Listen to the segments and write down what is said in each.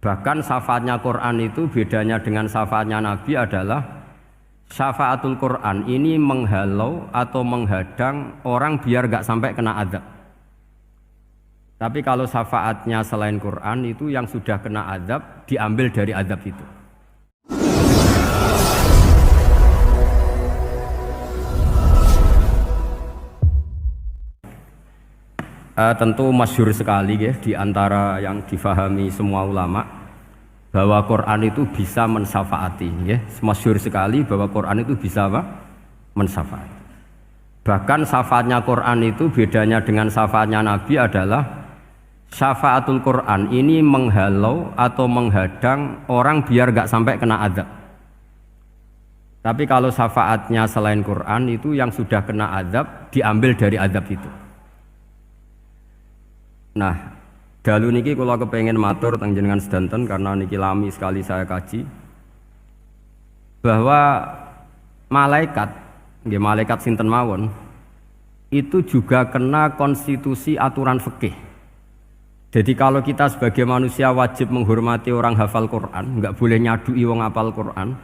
Bahkan syafaatnya Quran itu bedanya dengan syafaatnya Nabi adalah syafaatul Quran ini menghalau atau menghadang orang biar gak sampai kena azab. Tapi kalau syafaatnya selain Quran itu yang sudah kena azab diambil dari azab itu. Tentu masyhur sekali ya, di antara yang difahami semua ulama bahwa Quran itu bisa mensyafaati ya. Masyhur sekali bahwa Quran itu bisa apa? Mensyafaati. Bahkan syafaatnya Quran itu bedanya dengan syafaatnya Nabi adalah syafaatul Quran ini menghalau atau menghadang orang biar gak sampai kena azab. Tapi kalau syafaatnya selain Quran itu yang sudah kena azab diambil dari azab itu. Nah, dalu niki kalau kepengen matur teng jenengan sedanten karena niki lami sekali saya kaji bahwa malaikat, nggih malaikat sinten mawon itu juga kena konstitusi aturan fikih. Jadi kalau kita sebagai manusia wajib menghormati orang hafal Quran, nggak boleh nyadui wong hafal Quran,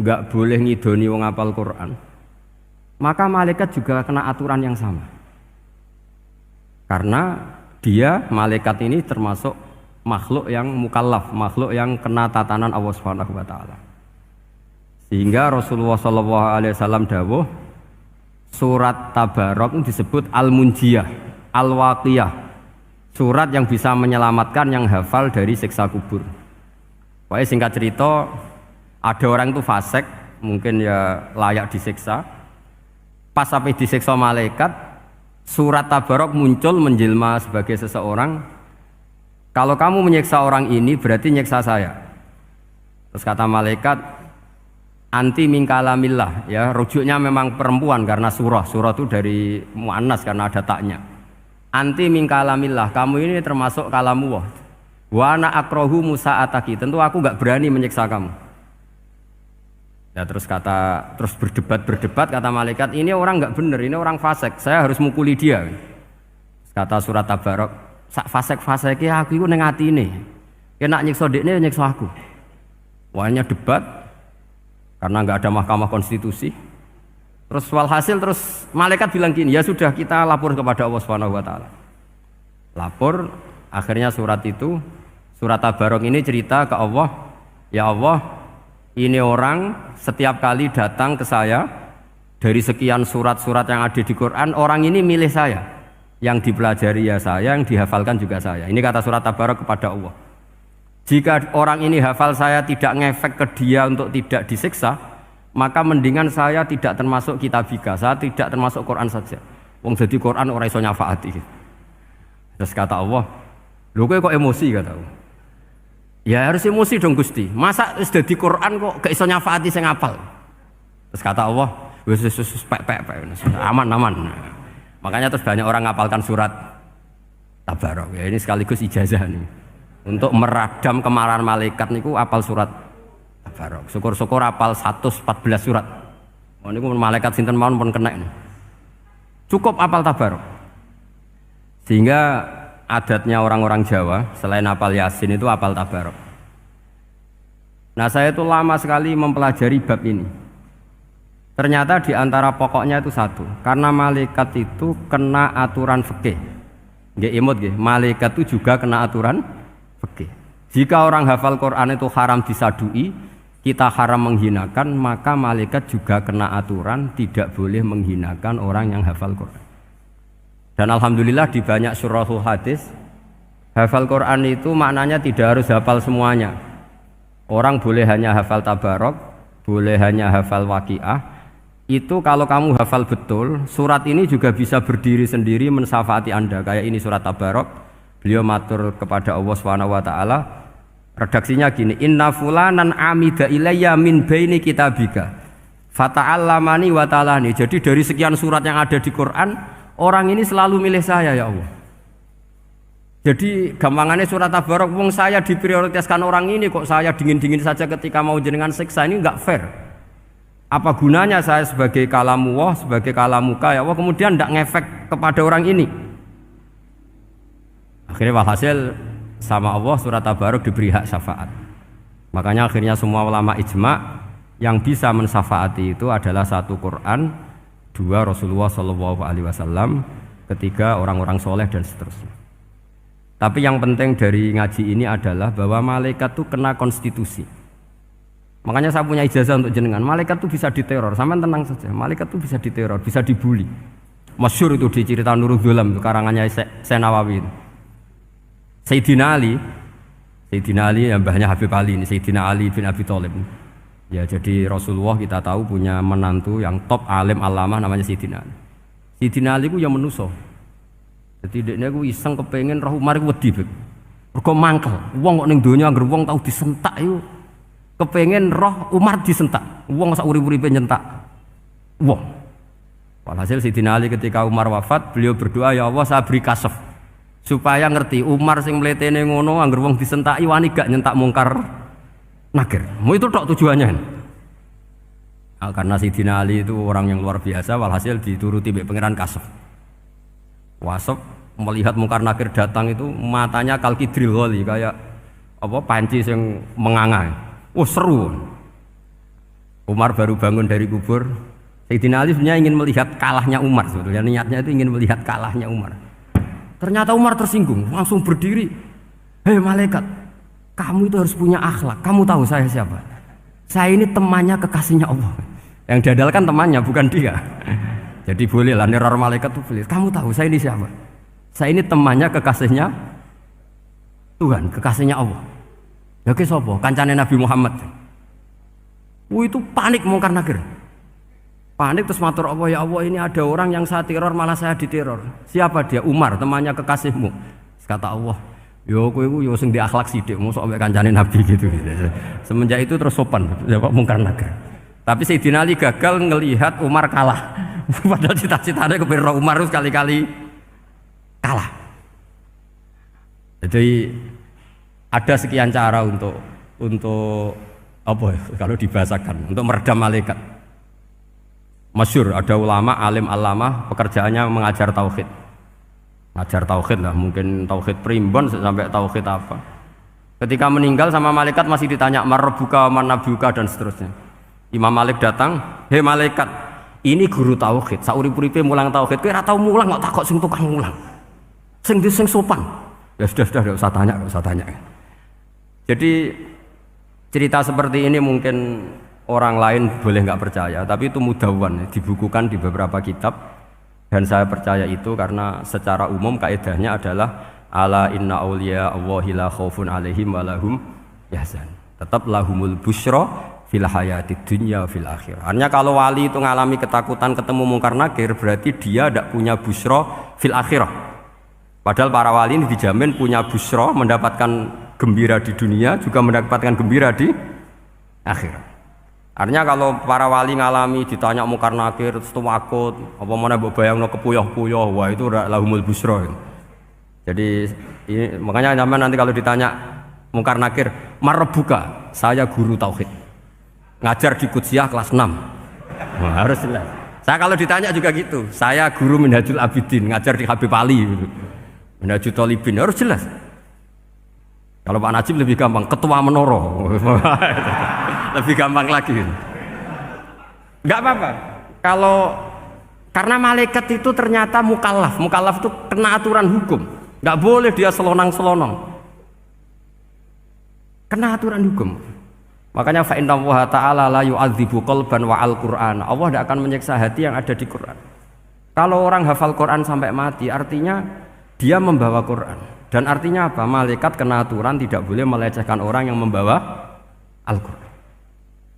nggak boleh ngidoni wong hafal Quran, maka malaikat juga kena aturan yang sama. Karena dia, malaikat ini termasuk makhluk yang mukallaf, makhluk yang kena tatanan Allah Subhanahu wa taala. Sehingga Rasulullah sallallahu alaihi wasallam dawuh surat Tabarok disebut Al-Munjiyah, Al-Waqiyah. Surat yang bisa menyelamatkan yang hafal dari siksa kubur. Pokoknya singkat cerita, ada orang itu fasik, mungkin ya layak disiksa. Pas sampai disiksa malaikat, surat Tabarok muncul menjelma sebagai seseorang. Kalau kamu menyiksa orang ini berarti nyiksa saya. Terus kata malaikat, anti min kalamillah, ya rujuknya memang perempuan karena surah itu dari muannas karena ada taknya. Anti min kalamillah, kamu ini termasuk kalamullah. Wa ana akrahu musa'ataki, tentu aku enggak berani menyiksa kamu. Ya terus berdebat kata malaikat, ini orang nggak bener, ini orang fasik, saya harus mukuli dia. Kata surat Tabarok, sak fasik-fasiknya aku itu neng hati ini, kena nyiksa dekne nyiksa aku. Wahnya debat karena nggak ada mahkamah konstitusi. Terus walhasil terus malaikat bilang gini, ya sudah kita lapor kepada Allah Subhanahu wa taala. Lapor, akhirnya surat Tabarok ini cerita ke Allah, ya Allah, ini orang setiap kali datang ke saya dari sekian surat-surat yang ada di Quran, orang ini milih saya, yang dipelajari ya saya, yang dihafalkan juga saya. Ini kata surat Tabarok kepada Allah. Jika orang ini hafal saya tidak ngefek ke dia untuk tidak disiksa, maka mendingan saya tidak termasuk kitabika, saya tidak termasuk Quran saja. Wong jadi Quran orang iso nyafaati. Terus kata Allah, lho kowe kok emosi kata Allah. Ya harus emosi dong Gusti. Masa sudah di Quran kok gak iso nyafaati sing apal. Terus kata Allah, wis pek aman. Makanya terus banyak orang ngapalkan surat Tabarok. Ya ini sekaligus ijazah nih. Untuk meradam kemarahan malaikat niku apal surat Tabarok. Syukur-syukur apal 114 surat. Oh niku malaikat sinten mawon pun kena. Cukup apal Tabarok. Sehingga adatnya orang-orang Jawa selain hafal Yasin itu hafal Tabarok. Nah saya itu lama sekali mempelajari bab ini. Ternyata di antara pokoknya itu satu, karena malaikat itu kena aturan fikih. Nggih imut nggih, malaikat itu juga kena aturan fikih. Jika orang hafal Quran itu haram disadui, kita haram menghinakan, maka malaikat juga kena aturan tidak boleh menghinakan orang yang hafal Quran. Dan alhamdulillah di banyak syurahul hadis hafal Quran itu maknanya tidak harus hafal semuanya. Orang boleh hanya hafal Tabarok, boleh hanya hafal Waqiah. Itu kalau kamu hafal betul, surat ini juga bisa berdiri sendiri mensyafaati Anda. Kayak ini surat Tabarok, beliau matur kepada Allah Subhanahu wa taala. Redaksinya gini, inna fulanan amida ilayya min baini kitabika fata'allamani wa ta'alani. Jadi dari sekian surat yang ada di Quran, orang ini selalu milih saya ya Allah. Jadi gampangannya surat Tabarok, wong saya diprioritaskan orang ini kok saya dingin-dingin saja ketika mau jenengan siksa, ini enggak fair. Apa gunanya saya sebagai kalamullah, sebagai kalamuka ya Allah, kemudian enggak ngefek kepada orang ini. Akhirnya walhasil sama Allah surat Tabarok diberi hak syafaat. Makanya akhirnya semua ulama ijma yang bisa mensyafaati itu adalah satu Quran, dua Rasulullah Shallallahu Alaihi Wasallam, ketiga orang-orang soleh dan seterusnya. Tapi yang penting dari ngaji ini adalah bahwa malaikat itu kena konstitusi. Makanya saya punya ijazah untuk jenengan. Malaikat itu bisa diteror, sampean tenang saja. Malaikat itu bisa diteror, bisa dibully. Masyhur itu di cerita Nurul Dzulam, karangannya Senawawi. Sayyidina Ali yang mbahnya Habib Ali ini, Sayyidina Ali bin Abi Thalib. Ya, jadi Rasulullah kita tahu punya menantu yang top alim alamah namanya Sayyidina Ali. Sayyidina Ali ku yang menuso. Jadi dekne ku iseng kepengen roh Umar ku wedi. Mergo mangkel. Wong kok ning donya anggere wong tau disentak iku kepengen roh Umar disentak. Wong sak urip-uripe nyentak wong. Walhasil Sayyidina Ali ketika Umar wafat, beliau berdoa, ya Allah saya beri kasaf supaya ngerti Umar sing mletene ngono anggere wong disentaki wani gak nyentak mungkar nakir. Mau itu tok tujuannya. Nah, karena Sayyidina Ali itu orang yang luar biasa, walhasil dituruti mbek pangeran kasaf. Wasaf melihat mungkar nakir datang itu matanya kalkidril ghali kayak apa panci yang menganga. Oh seru. Umar baru bangun dari kubur. Sayyidina Ali sebenarnya ingin melihat kalahnya Umar sebetulnya, niatnya itu ingin melihat kalahnya Umar. Ternyata Umar tersinggung, langsung berdiri. Hei malaikat, kamu itu harus punya akhlak. Kamu tahu saya siapa? Saya ini temannya kekasihnya Allah. Yang diandalkan temannya, bukan dia. Jadi boleh lah neror malaikat itu boleh. Kamu tahu saya ini siapa? Saya ini temannya kekasihnya Tuhan, kekasihnya Allah. Ya ke sopo? Kancane Nabi Muhammad. Itu panik mungkar nakir. Panik terus matur Allah, ya Allah ini ada orang yang saya teror malah saya diteror. Siapa dia? Umar, temannya kekasihmu. Kata Allah, yo kowe iku yo sing di akhlak sithik, mosok ambek kancane Nabi gitu. Semenjak itu terus sopan jawab mungkar nakir. Tapi Sayyidina Ali gagal ngelihat Umar kalah. Padahal cita-citanya kepen Umar sekali-kali kalah. Jadi ada sekian cara untuk apa ya, kalau dibahasakan untuk meredam malaikat. Masyhur ada ulama alim alamah pekerjaannya mengajar tauhid. Ngajar tauhid lah, mungkin tauhid primbon sampai tauhid apa. Ketika meninggal sama malaikat masih ditanya marbuka manabuka dan seterusnya. Imam Malik datang, "Hei malaikat, ini guru tauhid, saurip-uripe mulang tauhid. Kowe ora tau mulang kok takok sing tukang mulang. Sing sopan." Ya sudah enggak usah tanya. Jadi cerita seperti ini mungkin orang lain boleh nggak percaya, tapi itu mudawwan, dibukukan di beberapa kitab, dan saya percaya itu karena secara umum kaidahnya adalah ala inna auliya Allahi la khaufun alaihim wa lahum yahzan. Tetap lahumul busyra fil hayatid dunya fil akhirah. Artinya kalau wali itu ngalami ketakutan ketemu mungkar nakir, berarti dia tidak punya busyra fil akhirah. Padahal para wali ini dijamin punya busyra, mendapatkan gembira di dunia, juga mendapatkan gembira di akhirat. Artinya kalau para wali ngalami ditanya mungkar nakir terus takut, apa mana mbok bayangno kepuyah-puyah, wah itu lahumul busra. Jadi ini, makanya zaman nanti kalau ditanya mungkar nakir, marbuka, saya guru tauhid. Ngajar di Qudsiyah kelas 6. Nah, harus jelas. Saya kalau ditanya juga gitu, saya guru Minhajul Abidin, ngajar di Habib Ali. Minhajul Thalibin, harus jelas. Kalau Pak Najib lebih gampang, ketua menoro. Lebih gampang lagi. Enggak apa-apa. Kalau karena malaikat itu ternyata mukallaf. Mukallaf itu kena aturan hukum. Enggak boleh dia selonang-selonong. Kena aturan hukum. Makanya fa innallaha ta'ala la yu'adzibu qalban wa al-Qur'an. Allah tidak akan menyiksa hati yang ada di Quran. Kalau orang hafal Quran sampai mati, artinya dia membawa Quran. Dan artinya apa? Malaikat kena aturan tidak boleh melecehkan orang yang membawa Al-Quran.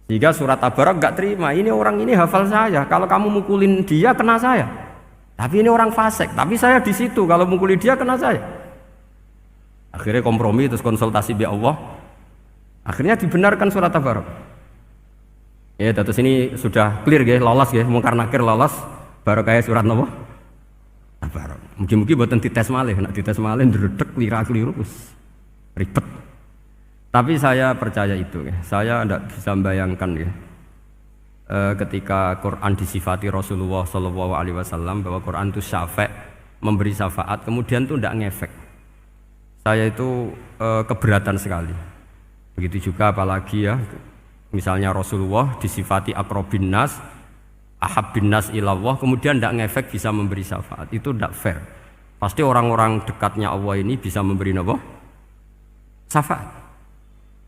Sehingga surat Tabarak enggak terima, ini orang ini hafal saya, kalau kamu mukulin dia kena saya. Tapi ini orang fasik, tapi saya di situ, kalau mukuli dia kena saya. Akhirnya kompromi terus konsultasi bi Allah. Akhirnya dibenarkan surat Tabarak. Ya, terus ini sudah clear ya, lolos ya, mungkar nakir lolos, baru kayak surat napa? Tabarak. Mungkin-mungkin buatan dites malih, nak dites malih ndredeg keliru ribet. Tapi saya percaya itu ya. Saya tidak bisa membayangkan ya. Ketika Quran disifati Rasulullah Shallallahu Alaihi Wasallam bahwa Quran itu syafa', memberi syafaat, kemudian itu tidak ngefek. saya itu keberatan sekali. Begitu juga apalagi ya, misalnya Rasulullah disifati aqrabin nas, ahabbin nas ilallah, kemudian tidak ngefek bisa memberi syafaat, itu tidak fair. Pasti orang-orang dekatnya Allah ini bisa memberi apa? Syafaat.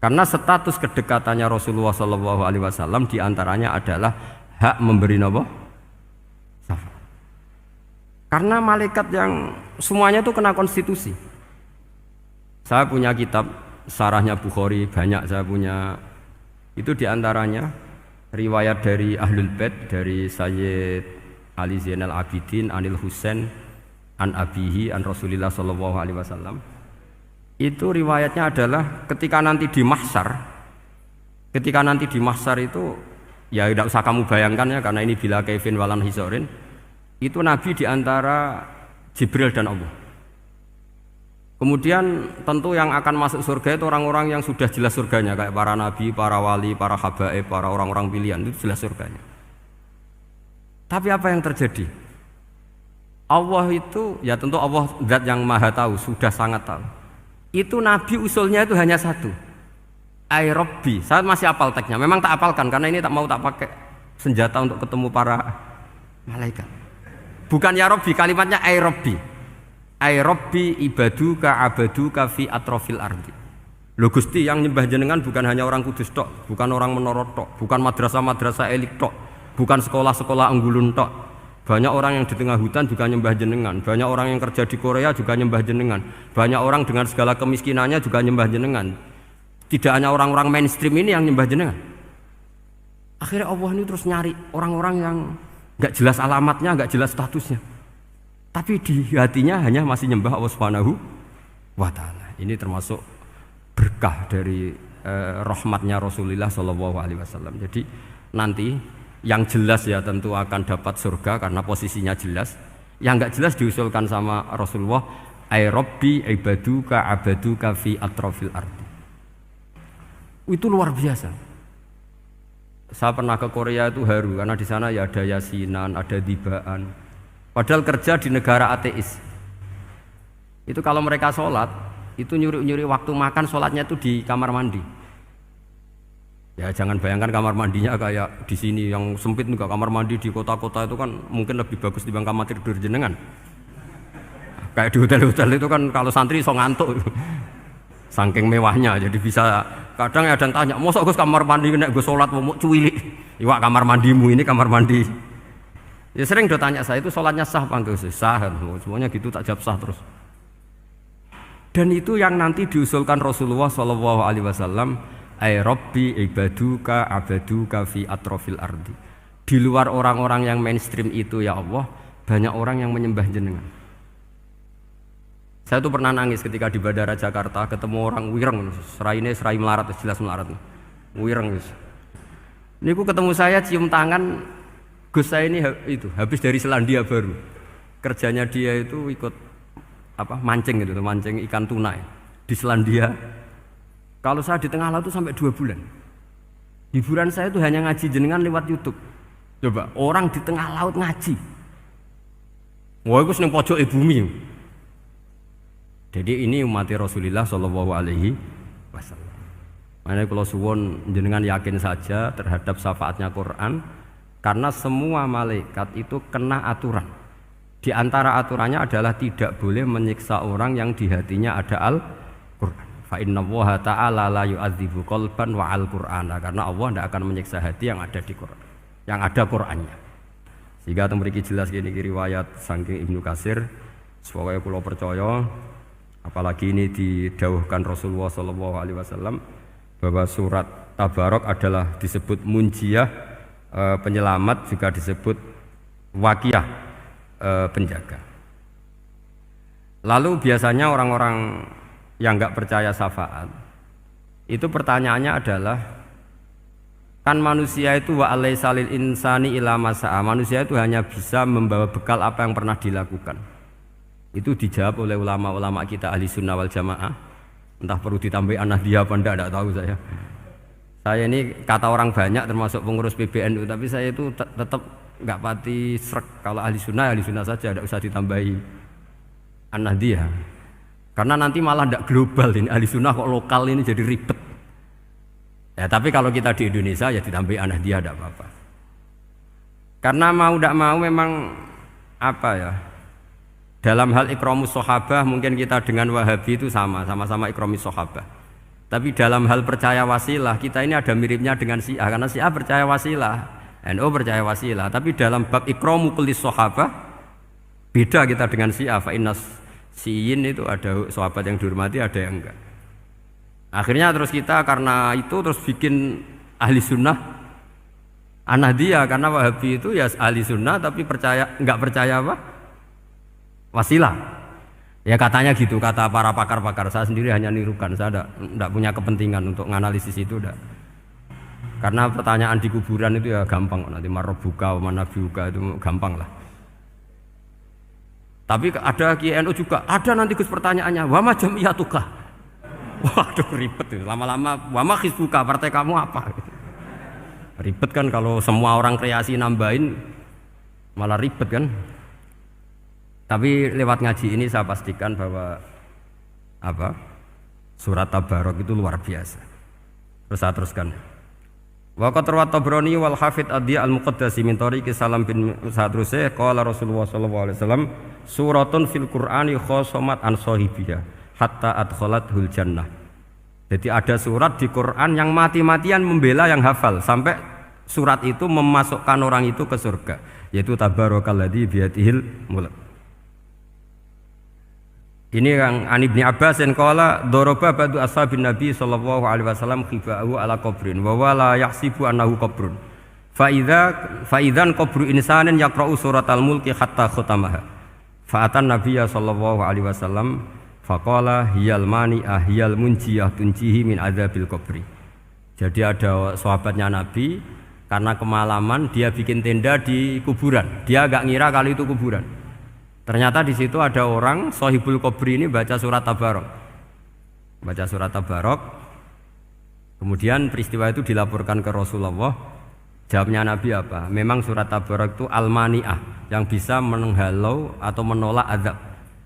Karena status kedekatannya Rasulullah SAW diantaranya adalah hak memberi apa? Syafaat. Karena malaikat yang semuanya itu kena konstitusi. Saya punya kitab syarahnya Bukhari banyak, saya punya itu diantaranya riwayat dari Ahlul Bait, dari Sayyid Ali Zainal Abidin Anil Husain an abihi an Rasulillah sallallahu alaihi wasallam. Itu riwayatnya adalah ketika nanti di mahsyar itu ya tidak usah kamu bayangkan ya, karena ini bila kaifin walan hisorin, itu Nabi diantara Jibril dan Allah. Kemudian tentu yang akan masuk surga itu orang-orang yang sudah jelas surganya, kayak para nabi, para wali, para habaib, para orang-orang pilihan, itu jelas surganya. Tapi apa yang terjadi? Allah itu, ya tentu Allah zat yang maha tahu, sudah sangat tahu. Itu nabi usulnya itu hanya satu, ai Rabbi. Saya masih hafal teksnya, memang tak hafalkan karena ini tak mau tak pakai senjata untuk ketemu para malaikat. Bukan ya Rabbi, kalimatnya ai Rabbi. Ai Rabbi ibaduka abaduka fi atrofil ardi. Lho Gusti, yang nyembah jenengan bukan hanya orang kudus tok, bukan orang menorot tok, bukan madrasah-madrasah elit tok, bukan sekolah-sekolah anggulun tok. Banyak orang yang di tengah hutan juga nyembah jenengan, banyak orang yang kerja di Korea juga nyembah jenengan, banyak orang dengan segala kemiskinannya juga nyembah jenengan. Tidak hanya orang-orang mainstream ini yang nyembah jenengan. Akhirnya Allah ini terus nyari orang-orang yang enggak jelas alamatnya, enggak jelas statusnya, tapi di hatinya hanya masih nyembah Allah Subhanahu wa ta'ala. Ini termasuk berkah dari rahmatnya Rasulullah SAW. Jadi nanti yang jelas ya tentu akan dapat surga karena posisinya jelas. Yang enggak jelas diusulkan sama Rasulullah, ai Rabbi ibaduka abaduka fi atrofil ardi. Itu luar biasa. Saya pernah ke Korea itu haru karena di sana ya ada yasinan, ada dibaan. Padahal kerja di negara ateis. Itu kalau mereka sholat, itu nyuri-nyuri waktu makan, sholatnya itu di kamar mandi. Ya jangan bayangkan kamar mandinya kayak di sini yang sempit juga. Kamar mandi di kota-kota itu kan mungkin lebih bagus dibanding kamar tidur jenengan. Kayak di hotel-hotel itu kan kalau santri so ngantuk. Saking mewahnya, jadi bisa kadang ada yang tanya, mosok Gus kamar mandi nek gue sholat mau cuwilik. Iwak kamar mandimu ini kamar mandi. Ya sering do tanya saya itu sholatnya sah apa enggak? Sah, semuanya gitu tak jawab sah terus. Dan itu yang nanti diusulkan Rasulullah SAW, ai Rabbi ibaduka abaduka fi atrofil ardi. Di luar orang-orang yang mainstream itu ya Allah, banyak orang yang menyembah jenengan. Saya tuh pernah nangis ketika di Bandara Jakarta ketemu orang wireng, serai melarat, jelas melarat, wireng. Ini aku ketemu saya cium tangan. Gus saya ini itu habis dari Selandia Baru, kerjanya dia itu ikut mancing gitu, mancing ikan tuna di Selandia. Kalau saya di tengah laut itu sampai 2 bulan. Hiburan saya itu hanya ngaji jenengan lewat YouTube. Coba orang di tengah laut ngaji. Wah, itu seneng pojok bumi. Jadi ini umat Rasulullah Shallallahu Alaihi Wasallam. Makanya kalau suwon jenengan yakin saja terhadap syafaatnya Quran. Karena semua malaikat itu kena aturan. Di antara aturannya adalah tidak boleh menyiksa orang yang di hatinya ada Al-Quran. Fa innallaha ta'ala la yu'adzibu qalban wa al-Qur'ana. Karena Allah tidak akan menyiksa hati yang ada di Quran, yang ada Qurannya. Sehingga memiliki jelas gini riwayat saking Ibnu Katsir. Supaya kula percaya, apalagi ini didhawuhkan Rasulullah SAW bahwa surat Tabarok adalah disebut munjiyah, penyelamat, juga disebut wakiyah, penjaga. Lalu biasanya orang-orang yang enggak percaya syafaat itu pertanyaannya adalah, kan manusia itu wa alaisa lil insani ila masa'a, manusia itu hanya bisa membawa bekal apa yang pernah dilakukan. Itu dijawab oleh ulama-ulama kita ahli sunnah wal jamaah. Entah perlu ditambah anahdiya apa enggak tahu saya. Saya ini kata orang banyak termasuk pengurus PBNU, tapi saya itu tetap nggak pati srek. Kalau ahli sunnah saja, tidak usah ditambahi an-nahdiyah. Karena nanti malah tidak global ini, ahli sunnah kok lokal ini jadi ribet. Ya tapi kalau kita di Indonesia ya ditambahi Ahmadiyah tidak apa-apa. Karena mau tidak mau memang apa ya, dalam hal ikramus sahabah mungkin kita dengan Wahabi itu sama-sama ikramus sahabah. Tapi dalam hal percaya wasilah kita ini ada miripnya dengan Syiah, karena Syiah percaya wasilah, NU percaya wasilah. Tapi dalam bab ikramu kulli sahabah beda kita dengan Syiah. Fa innas Syiin itu ada sahabat yang dihormati, ada yang enggak. Akhirnya terus kita karena itu terus bikin ahli sunnah Ahmadiyah, karena Wahabi itu ya ahli sunnah tapi enggak percaya apa? Wasilah. Ya katanya gitu, kata para pakar-pakar. Saya sendiri hanya nirukan, saya enggak punya kepentingan untuk menganalisis itu enggak. Karena pertanyaan di kuburan itu ya gampang, nanti marobuka, manabiuka itu gampang lah. Tapi ada KNU juga, ada nanti Gus pertanyaannya, wama jamiyatuka. Waduh ribet itu, lama-lama wama hizbuka, partai kamu apa? Ribet kan kalau semua orang kreasi nambahin, malah ribet kan. Tapi lewat ngaji ini saya pastikan bahwa apa surat Tabarok itu luar biasa. Terus saya teruskan. Wa qad rawat Tabrani wal Hafidz Ad-Diya al-Muqaddasi min tariqi Salam bin Sadrusih qala Rasulullah sallallahu alaihi wasallam suratun fil Qur'ani khosomat an sahibiha hatta adkhalathul jannah. Jadi ada surat di Quran yang mati-matian membela yang hafal sampai surat itu memasukkan orang itu ke surga, yaitu tabarakalladzi biyadihil mulk. Ini yang An Ibnu Abbas yang qala daraba ba'du ashabin Nabi sallallahu alaihi wasallam khiba'ahu ala qabrin wa wala yahsibu annahu qabrun. Fa idzan qabru insanin yaqra'u suratal mulki hatta khatamaha. Fa atan Nabiyya sallallahu alaihi wasallam faqala hiyal mani'ah hiyal munjiyah tunjihi min adzabil qabri. Jadi ada sahabatnya Nabi karena kemalaman dia bikin tenda di kuburan. Dia enggak ngira kalau itu kuburan. Ternyata di situ ada orang Sohibul Qabri ini baca surat Tabarok. Baca surat Tabarok. Kemudian peristiwa itu dilaporkan ke Rasulullah. Jawabnya Nabi apa? Memang surat Tabarok itu al-mani'ah, yang bisa menghalau atau menolak azab.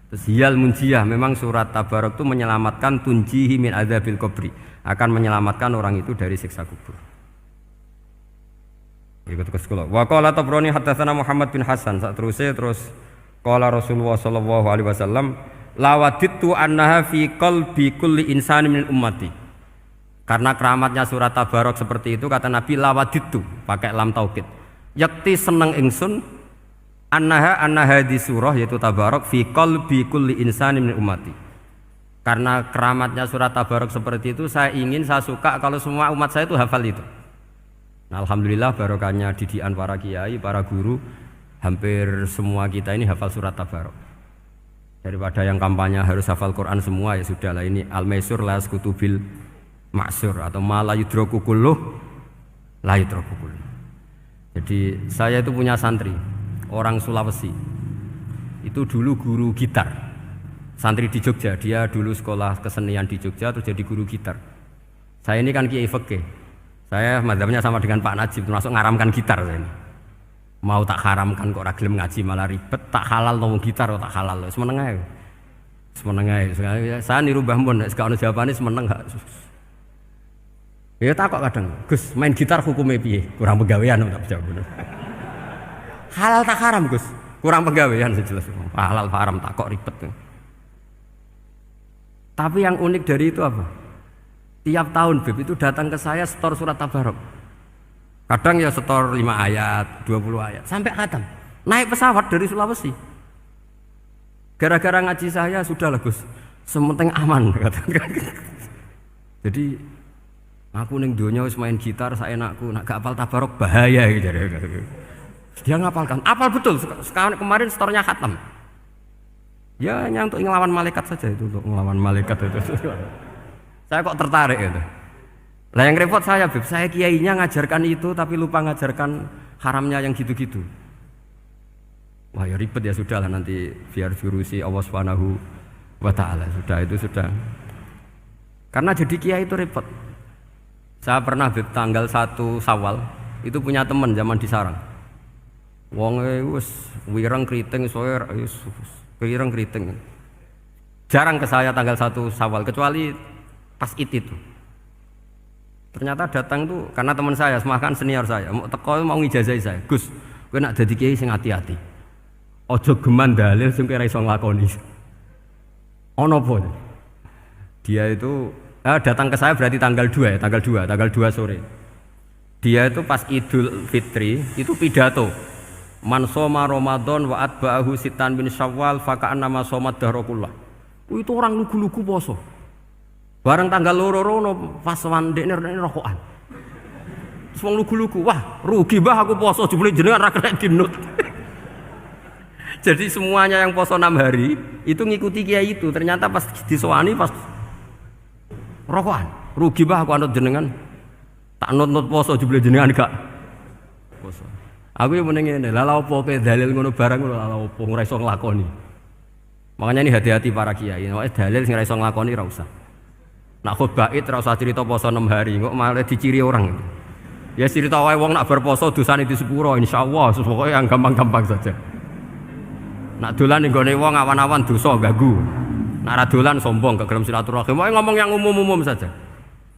Terus hiyal munjiyah, memang surat Tabarok itu menyelamatkan tunjihi min adzabil qabri, akan menyelamatkan orang itu dari siksa kubur. Ikut ke sekolah. Wa qala Tabrani haddatsana Muhammad bin Hasan. Terus qala Rasulullah sallallahu alaihi wasallam lawadittu annaha fi qalbi kulli insani min ummati. Karena keramatnya surat Tabarok seperti itu, kata Nabi lawadittu pakai lam taukid. Yakti seneng ingsun annaha di surah yaitu Tabarok fi qalbi kulli insani min ummati. Karena keramatnya surat Tabarok seperti itu, saya suka kalau semua umat saya itu hafal itu. Nah, alhamdulillah barokahnya didikan para kiai, para guru, hampir semua kita ini hafal surat Tabarok. Daripada yang kampanye harus hafal Quran semua, ya sudahlah, ini al-maisur la yasqutubil ma'sur atau ma la yudraku kulluh la yudraku kulluh. Jadi saya itu punya santri orang Sulawesi. Itu dulu guru gitar. Santri di Jogja, dia dulu sekolah kesenian di Jogja terus jadi guru gitar. Saya ini kan kiai fikih. Saya mazhabnya sama dengan Pak Najib, termasuk ngaramkan gitar saya ini. Mau tak haramkan kok ora gelem ngaji malah ribet, tak halal ngomong gitar kok tak halal. Semeneng ae. Semeneng ae. Saya niru Mbah Mun, nek ono jawabane semeneng gak. Ya takok kadang, Gus, main gitar hukumnya piye? Kurang pegawaian tak jawab. Halal tak haram, Gus? Kurang pegawaian sejelas. Halal haram tak kok ribet. Tapi yang unik dari itu apa? Tiap tahun Beb itu datang ke saya setor surat Tabarok. Kadang ya setor 5 ayat, 20 ayat, sampai khatam. Naik pesawat dari Sulawesi. Gara-gara ngaji saya, sudahlah Gus, sementing aman. Jadi, aku ning donya wis main gitar, saya enakku, nak gak apal Tabarok bahaya gitu. Dia ngapalkan, apal betul. Sekarang kemarin setornya khatam. Ya hanya untuk ngelawan malaikat saja itu, untuk ngelawan malaikat itu. Saya kok tertarik gitu. Lah yang repot saya, Beb, saya kiainya ngajarkan itu tapi lupa ngajarkan haramnya yang gitu-gitu. Wah ya ribet ya, sudahlah nanti biar diurusi Allah Subhanahu wa taala. Sudah itu sudah. Karena jadi kiai itu repot. Saya pernah Beb tanggal 1 Syawal itu punya teman zaman di sarang. Wong wis wireng kriting soe wis wireng kriting. Jarang ke saya tanggal 1 Syawal kecuali pas itu. Ternyata datang tuh karena teman saya, semakan senior saya, mau teko mau ngijazahi saya. Gus, kowe nak dadi kiai sing hati-hati. Aja geman dalil sing ora iso nglakoni. Ono apa? Dia itu datang ke saya berarti tanggal 2 ya, tanggal 2 sore. Dia itu pas Idul Fitri itu pidato. Man shoma Ramadan wa atba'ahu sitan min Syawal faka'annama shomat dahrakullah. Itu orang lugu-lugu poso. Bareng tanggal loro-loro pas wandekne rokokan. Wong lugu-lugu, wah rugi mbah aku poso jebule jenengan ra kena dinut. Jadi semuanya yang poso 6 hari itu ngikuti kiai itu. Ternyata pas disowani pas rokokan. Rugi mbah aku anut jenengan. Tak nut-nut poso jebule jenengan gak poso. Aku yang meneng ngene, lha opo kowe dalil ngono barang ngono lha opo ora iso nglakoni. Makanya ini hati-hati para kiai. Nek dalil sing ora iso nglakoni ora usah. Nak khutbah Id ora usah cerita poso 6 hari, kok malah diciri orang. Ya cerita wae wong nak berposo dosane di sepuro insyaallah, pokoke yang gampang-gampang saja. Nak dolan ning gone wong awan-awan dosa ganggu. Nak ra dolan sombong gak gelem silaturahim. Wae ngomong yang umum-umum saja.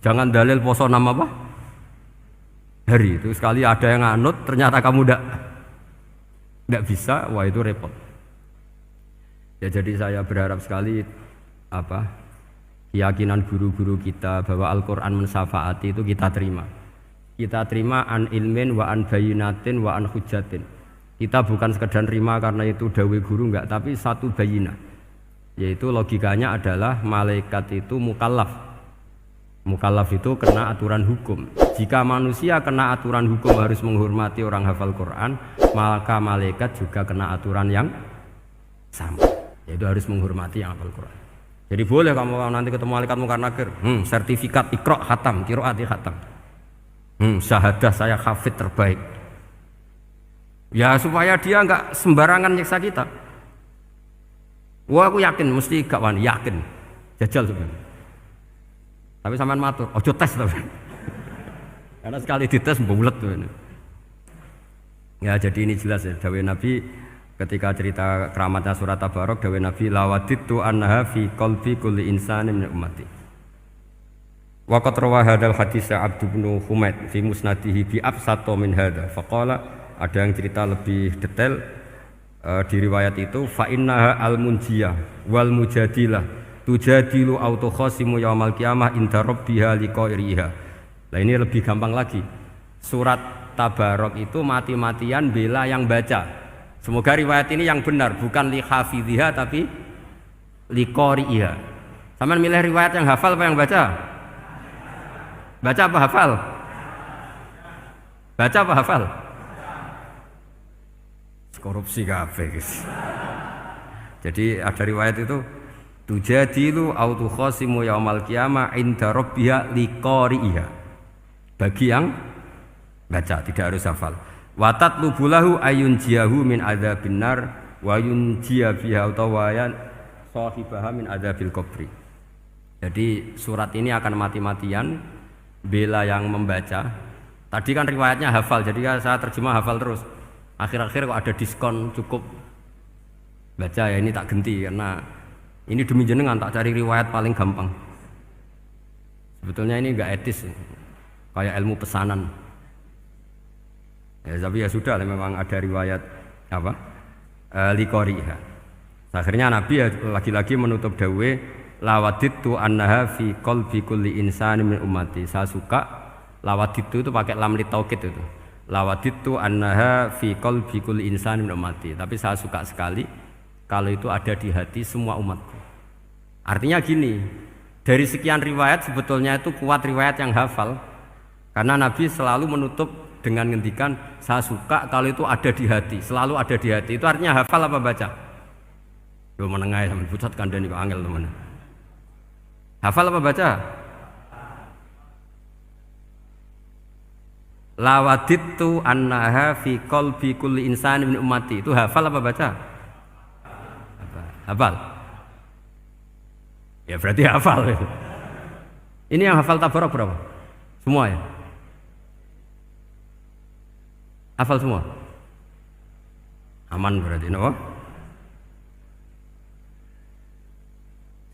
Jangan dalil poso 6 apa? Hari itu sekali ada yang nganut ternyata kamu ndak bisa, wah itu repot. Ya jadi saya berharap sekali keyakinan guru-guru kita bahwa Al-Quran mensyafaati itu kita terima. Kita terima an ilmin wa an bayinatin wa an hujatin. Kita bukan sekedar terima karena itu dawai guru enggak, tapi satu bayinah. Yaitu logikanya adalah malaikat itu mukallaf. Mukallaf itu kena aturan hukum. Jika manusia kena aturan hukum harus menghormati orang hafal Quran, maka malaikat juga kena aturan yang sama. Yaitu harus menghormati yang hafal Quran. Jadi boleh kamu nanti ketemu malaikat mungkar nakir, sertifikat Iqra khatam, qiraati khatam. Syahadah saya hafid terbaik. Ya supaya dia enggak sembarangan nyiksa kita. Wah aku yakin mesti gak wani, yakin. Jajal sebenarnya. Tapi sampean matur, ojo tes tapi. Karena sekali dites bulet tuh ini. Ya jadi ini jelas ya dawuh Nabi ketika cerita keramatnya surat Tabarok, dawuh Nabi lawaditu annaha fi qalbi kulli insanin min ummati. Wa qad rawa hadzal hadits Abd bin Humaid fi musnadihi bi absato min hadza. Faqala ada yang cerita lebih detail di riwayat itu fa innaha al munjiyah wal mujadilah tujadilu autokhasimu yaumal qiyamah inda rabbiha liqairiha. Nah ini lebih gampang lagi. Surat Tabarok itu mati-matian bela yang baca. Semoga riwayat ini yang benar, bukan li hafidhiha tapi li qari'iha. Sama milih riwayat yang hafal apa yang baca? Baca apa hafal? Baca apa hafal? Korupsi kabeh guys. Jadi ada riwayat itu tujadilu autu khasimu yaumal qiyamah inda rabbiha li qari'iha. Bagi yang baca tidak harus hafal. Watat lubulahu ayun jiahu min adzabin nar wa yunjiya biha utawayan sahibaha min adzabil qabri. Jadi surat ini akan mati-matian bela yang membaca. Tadi kan riwayatnya hafal, jadi saya terjemah hafal terus. Akhir-akhir kok ada diskon cukup baca ya ini tak ganti karena ini demi jenengan tak cari riwayat paling gampang. Sebetulnya ini enggak etis, kayak ilmu pesanan. Ya, tapi ya sudah memang ada riwayat apa liqoriha. Akhirnya Nabi ya, lagi-lagi menutup dawe lawaditu annaha fi qalbi kulli insani min ummati. Saya suka lawaditu itu pakai lam li taukid itu. Lawaditu annaha fi qalbi kulli insani min ummati. Tapi saya suka sekali kalau itu ada di hati semua umatku. Artinya gini, dari sekian riwayat sebetulnya itu kuat riwayat yang hafal. Karena Nabi selalu menutup dengan ngendikan saya suka kalau itu ada di hati, selalu ada di hati. Itu artinya hafal apa baca? Yo menengai sampean pucat kandhani kok angel teman. Hafal apa baca? Lawaditu annaha fi qalbi kulli insani min ummati. Itu hafal apa baca? Hafal. Ya berarti hafal. Ini yang hafal Tabarok berapa? Semua ya? Hafal semua? Aman berarti, no?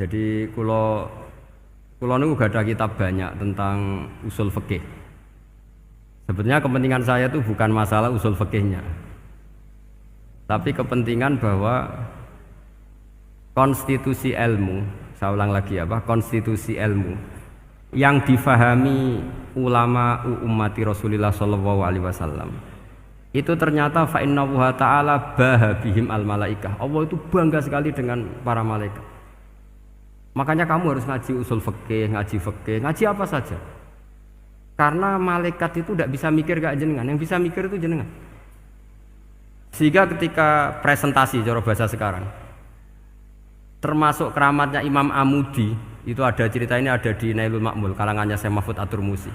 Jadi kulo niku gak ada kitab banyak tentang usul fikih. Sebetulnya kepentingan saya itu bukan masalah usul fikihnya, tapi kepentingan bahwa konstitusi ilmu, saya ulang lagi konstitusi ilmu yang difahami ulama ummati Rasulullah sallallahu alaihi wasallam itu ternyata fa innahu ta'ala bahabihim al malaikah. Allah itu bangga sekali dengan para malaikat. Makanya kamu harus ngaji usul fikih, ngaji apa saja. Karena malaikat itu tidak bisa mikir kayak jenengan, yang bisa mikir itu jenengan. Sehingga ketika presentasi cara bahasa sekarang, termasuk keramatnya Imam Amudi, itu ada cerita ini ada di Nailul Ma'mul kalangannya Syekh Mahfud At-Turmusi.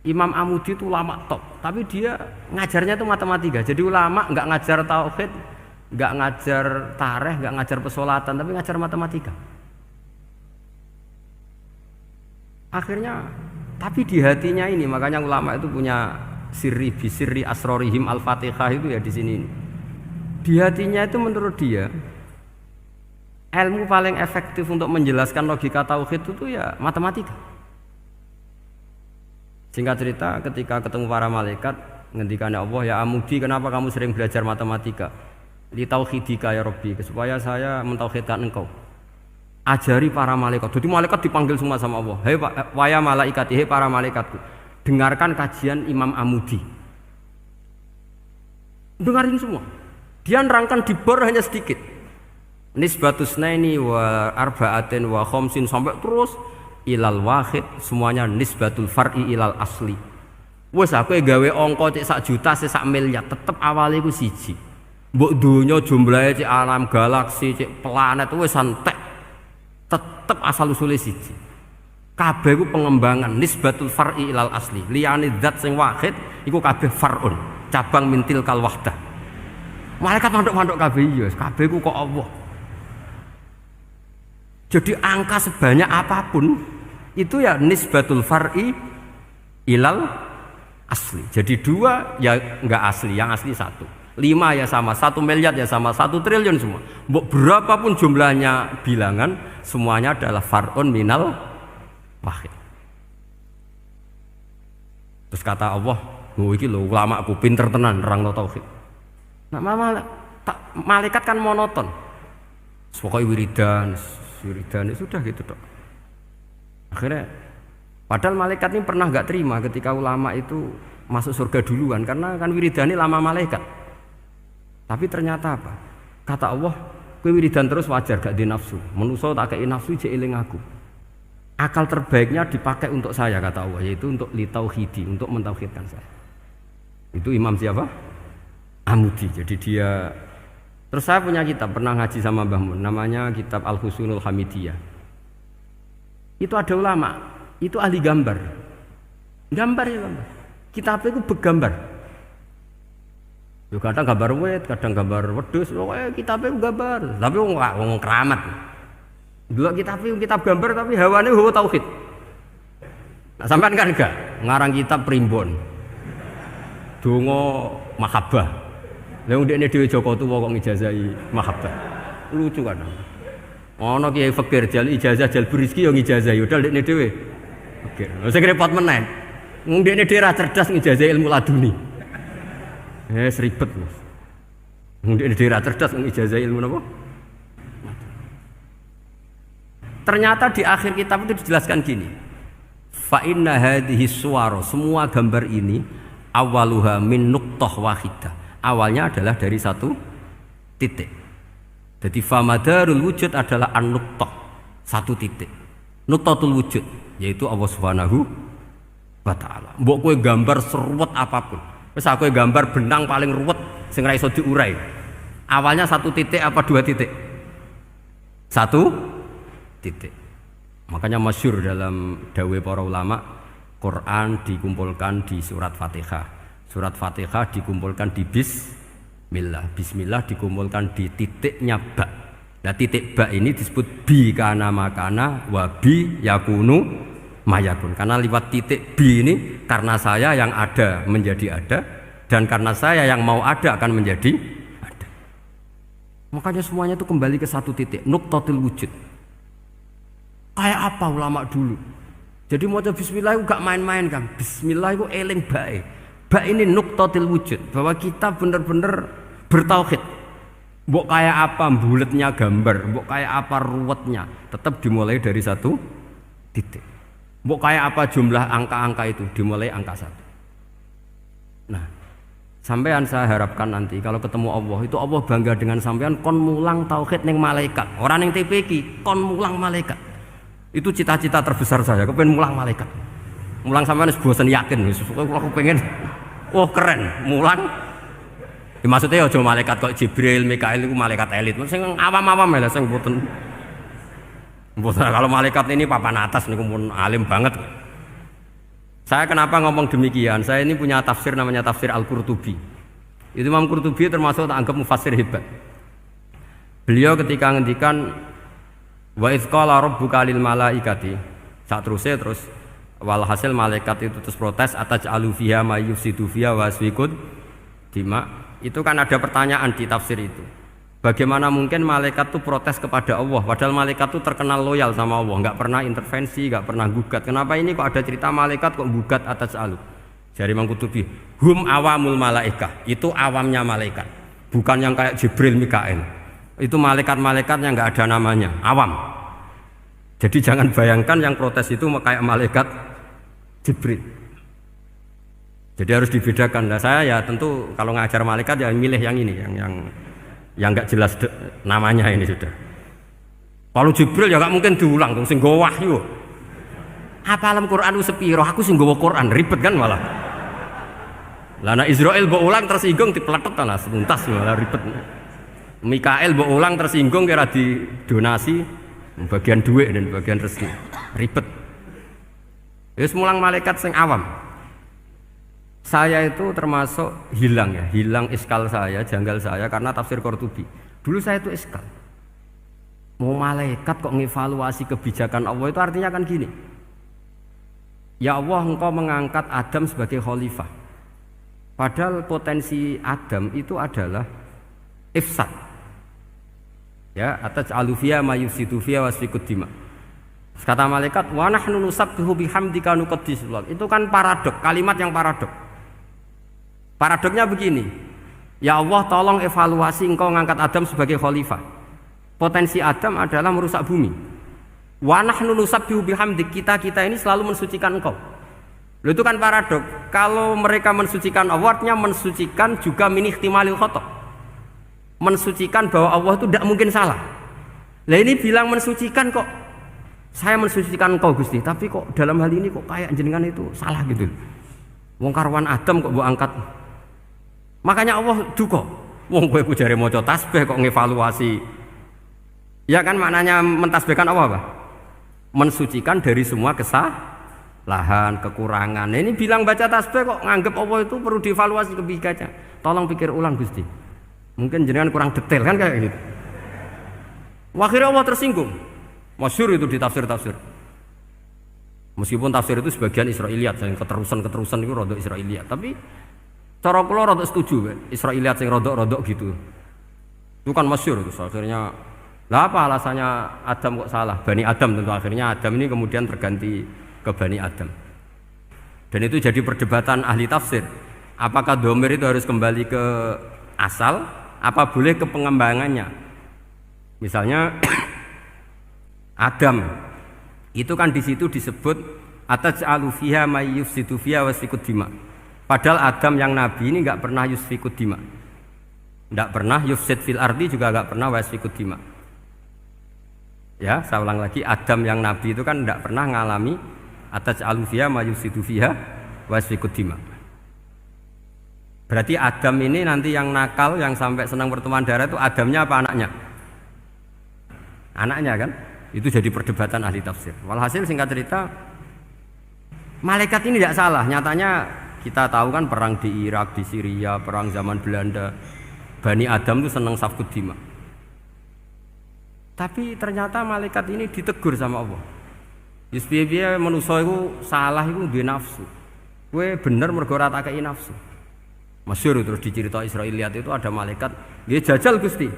Imam Amudi itu ulama top, tapi dia ngajarnya itu matematika. Jadi ulama nggak ngajar tauhid, nggak ngajar tarikh, nggak ngajar pesolatan, tapi ngajar matematika. Akhirnya, tapi di hatinya ini, makanya ulama itu punya sirri asrorihim al-fatihah itu ya di sini. Di hatinya itu menurut dia, ilmu paling efektif untuk menjelaskan logika tauhid itu ya matematika. Singkat cerita, ketika ketemu para malaikat, ngendikannya Allah, ya Amudi, kenapa kamu sering belajar matematika? Li tauhidika ya Rabbi, supaya saya mentauhidkan engkau. Ajari para malaikat. Jadi malaikat dipanggil semua sama Allah. Hei waya malaikat, hei para malaikatku, dengarkan kajian Imam Amudi. Dengarin semua. Dia nerangkan di bor hanya sedikit. Nisbatus naini wa arba'atin wa khamsin sampai terus ilal wahid, semuanya nisbatul far'i ilal asli. Wes aku gawe angka cek 1 juta sak miliar, tetep awale iku siji. Mbok donya jumlahe cek alam galaksi, cek planet wis santek. Tetep asal usule siji. Kabeh iku pengembangan nisbatul far'i ilal asli. Liyane zat sing wahid iku kabeh far'un, cabang mintil kal wahdah. Malaikat manduk-manduk kabeh ya, kabeh iku kok Allah. Jadi angka sebanyak apapun itu ya nisbatul far'i ilal asli. Jadi 2 ya enggak asli, yang asli 1. 5 ya sama, 1 miliar ya sama, 1 triliun semua. Berapapun jumlahnya bilangan, semuanya adalah far'un minal wahid. Terus kata Allah, iki lho ulama aku pinter tenan nerangno tauhid. Nah, malaikat kan monoton. Pokoknya wiridan sudah gitu dok. Akhirnya, padahal malaikat ini pernah nggak terima ketika ulama itu masuk surga duluan, karena kan wiridani lama malaikat. Tapi ternyata apa? Kata Allah, kowe wiridan terus wajar gak di nafsu. Manusa tak kei nafsu jek eling aku. Akal terbaiknya dipakai untuk saya, kata Allah, yaitu untuk litauhidi, untuk mentauhidkan saya. Itu imam siapa? Amudi. Jadi dia. Terus saya punya kitab, pernah ngaji sama Mbah Mun, namanya kitab Al-Husunul Hamidiyah. Itu ada ulama, itu ahli gambar. Gambar. Kitabnya itu bergambar. Yo kadang gambar wit, kadang gambar wedhus, pokoknya kitabnya gambar. Tapi wong keramat. Dulu kitab gambar tapi hawane hawa tauhid. Nah, sampean kan enggak ngarang kitab primbon. Donga mahabbah. Lah ndekne dhewe Joko Tuwa kok ngijazahi mahabbah. Lucu kan. Ana kiai fakir jal ijazah jal rezeki yo ngijazahi udah ndekne dhewe. Fakir. Lha sing repot meneh. Wong ndekne dhewe ra cerdas ngijazahi ilmu laduni. Seribet Mas. Wong ndekne dhewe ra cerdas ngijazahi ilmu napa? Ternyata di akhir kitab itu dijelaskan gini. Fa inna hadhihi suwara, semua gambar ini awaluha min nuqtah wahidah. Awalnya adalah dari 1 titik. Jadi famadarul wujud adalah an-nuqtah, 1 titik. Nuqtatul wujud yaitu Allah Subhanahu wa taala. Mbok kowe gambar seruwet apapun. Wis aku gambar benang paling ruwet sing ra iso diurai. Awalnya 1 titik apa 2 titik? 1 titik. Makanya masyhur dalam dawuh para ulama, Quran dikumpulkan di surat Fatihah. Surat Fatihah dikumpulkan di bismillah. Bismillah dikumpulkan di titiknya ba. Nah, titik ba ini disebut bi kana makana wa bi yakunu mayakun. Karena lewat titik bi ini, karena saya yang ada menjadi ada, dan karena saya yang mau ada akan menjadi ada. Makanya semuanya itu kembali ke 1 titik, nuqtatul wujud. Kayak apa ulama dulu? Jadi maca bismillah itu gak main-main kan. Bismillah itu eling bae. Bae ini nuqtatil wujud, bahwa kita benar-benar bertauhid. Mbok kayak apa buletnya gambar, mbok kayak apa ruwetnya, tetap dimulai dari satu titik. Mbok kayak apa jumlah angka-angka itu, dimulai angka 1. Nah, sampean saya harapkan nanti kalau ketemu Allah itu Allah bangga dengan sampean kon mulang tauhid ning malaikat. Orang ning TPQ kon mulang malaikat. Itu cita-cita terbesar saya, kepengen mulang malaikat. Mulang sampean wis bosen yakin wis aku pengen oh keren, mulang. Ya, maksudnya aja malaikat kok Jibril, Mikail itu malaikat elit. Sing awam-awam ya sing mboten. Kalau malaikat ini papan atas niku pun alim banget. Saya kenapa ngomong demikian? Saya ini punya tafsir namanya tafsir Al-Qurtubi. Itu Imam Qurtubi termasuk tak anggap mufassir hebat. Beliau ketika ngendikan wa idz qala rabbuka lil malaikati, terus walhasil malaikat itu terus protes ataj'alu fiha may yufsidu fiha wa yasfikud dima. Itu kan ada pertanyaan di tafsir itu. Bagaimana mungkin malaikat itu protes kepada Allah, padahal malaikat itu terkenal loyal sama Allah, nggak pernah intervensi, nggak pernah gugat. Kenapa ini kok ada cerita malaikat kok gugat ataj'alu? Jari Imam Qurtubi, hum awamul malaikah, itu awamnya malaikat, bukan yang kayak Jibril, Mikail. Itu malaikat-malaikat yang nggak ada namanya, awam. Jadi jangan bayangkan yang protes itu kayak malaikat Jibril. Jadi harus dibedakan. Nah, saya ya tentu kalau ngajar malaikat ya milih yang ini, yang nggak jelas namanya ini sudah. Kalau Jibril ya nggak mungkin diulang, dong sing nggawa wahyu. Apa alam Quran sepiro? Aku sing nggawa Quran ribet kan malah. Lah nek Israil mbok ulang tersinggung dipletet lah setuntas malah ribet. Mikael mbok ulang tersinggung kira di donasi bagian duit dan bagian rezeki ribet. Wis mulang malaikat sing awam. Saya itu termasuk hilang iskal saya, janggal saya karena tafsir Qurtubi. Dulu saya itu iskal. Mau malaikat kok ngevaluasi kebijakan Allah itu artinya kan gini. Ya Allah, engkau mengangkat Adam sebagai khalifah. Padahal potensi Adam itu adalah ifsad. Ya, ataj'alu fiha may yufsidu fiha wa yasfikud dima. Kata malaikat, wa nahnu nusabbihu bihamdika nuqaddisu lak. Itu kan paradok, kalimat yang paradok. Paradoknya begini. Ya Allah, tolong evaluasi engkau ngangkat Adam sebagai khalifah. Potensi Adam adalah merusak bumi. Wa nahnu nusabbihu bihamdik, kita ini selalu mensucikan engkau. Loh, itu kan paradok. Kalau mereka mensucikan Allah, artinya mensucikan juga min ihtimalil khata'. Mensucikan bahwa Allah itu tidak mungkin salah. Lah ini bilang mensucikan kok. Saya mensucikan engkau Gusti, tapi kok dalam hal ini kok kayak jenengan itu salah gitu. Wong karwan Adam kok mbok angkat. Makanya Allah duka. Wong kowe ku jare maca tasbih kok ngevaluasi. Ya kan maknanya mentasbihkan Allah apa? Mensucikan dari semua kesalahan, kekurangan. Nah, ini bilang baca tasbih kok nganggep Allah itu perlu dievaluasi kebijakannya. Tolong pikir ulang Gusti. Mungkin jenengan kurang detail kan kayak gitu. Akhirnya Allah tersinggung. Masyhur itu di tafsir-tafsir. Meskipun tafsir itu sebagian Israiliyat, yang keterusan itu rodok Israiliyat, tapi cara kula rodok setuju Israiliyat sing rodok-rodok gitu. Itu kan masyhur itu akhirnya. Lah apa alasannya Adam kok salah? Bani Adam tentu akhirnya Adam ini kemudian terganti ke Bani Adam. Dan itu jadi perdebatan ahli tafsir. Apakah dhamir itu harus kembali ke asal, apa boleh ke pengembangannya? Misalnya Adam itu kan di situ disebut ataj'alu fiha may yufsidu fiha wa yasfikud dima. Padahal Adam yang nabi ini enggak pernah yusfikud dima. Enggak pernah yufsid fil ardi, juga enggak pernah wa yasfikud dima. Ya, saya ulang lagi, Adam yang nabi itu kan enggak pernah ngalami ataj'alu fiha may yufsidu fiha wa yasfikud dima. Berarti Adam ini nanti yang nakal, yang sampai senang berteman darah itu Adamnya apa anaknya? Anaknya kan? Itu jadi perdebatan ahli tafsir. Walhasil singkat cerita, malaikat ini tidak salah. Nyatanya kita tahu kan perang di Irak, di Syria, perang zaman Belanda, Bani Adam itu senang safkud dima. Tapi ternyata malaikat ini ditegur sama Allah. Yusbiya manusia itu salah itu duwe nafsu. Kowe bener mergo ora takei nafsu. Masyhur terus dicerita Israiliyat itu ada malaikat, dia jajal Gusti.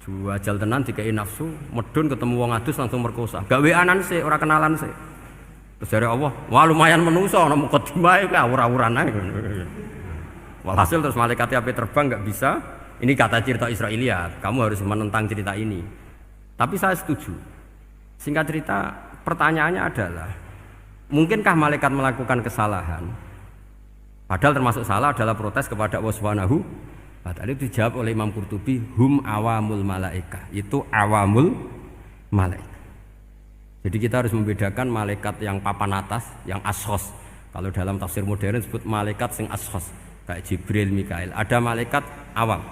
Juajal tenan dikei nafsu, medun ketemu wong adus langsung merkosa. Gak weanan sih, ora kenalan sih. Terus dari Allah, wah lumayan menuso, ana mukadimah iki awur-awuran ae. Walhasil terus malaikat api terbang nggak bisa. Ini kata cerita Israiliyat, kamu harus menentang cerita ini. Tapi saya setuju. Singkat cerita, pertanyaannya adalah, mungkinkah malaikat melakukan kesalahan? Padahal termasuk salah adalah protes kepada Allah Subhanahu wa ta'ala. Itu dijawab oleh Imam Qurtubi, hum awamul malaikah. Itu awamul malaikat. Jadi kita harus membedakan malaikat yang papan atas, yang ashos. Kalau dalam tafsir modern disebut malaikat sing ashos, kayak Jibril, Mikail. Ada malaikat awam.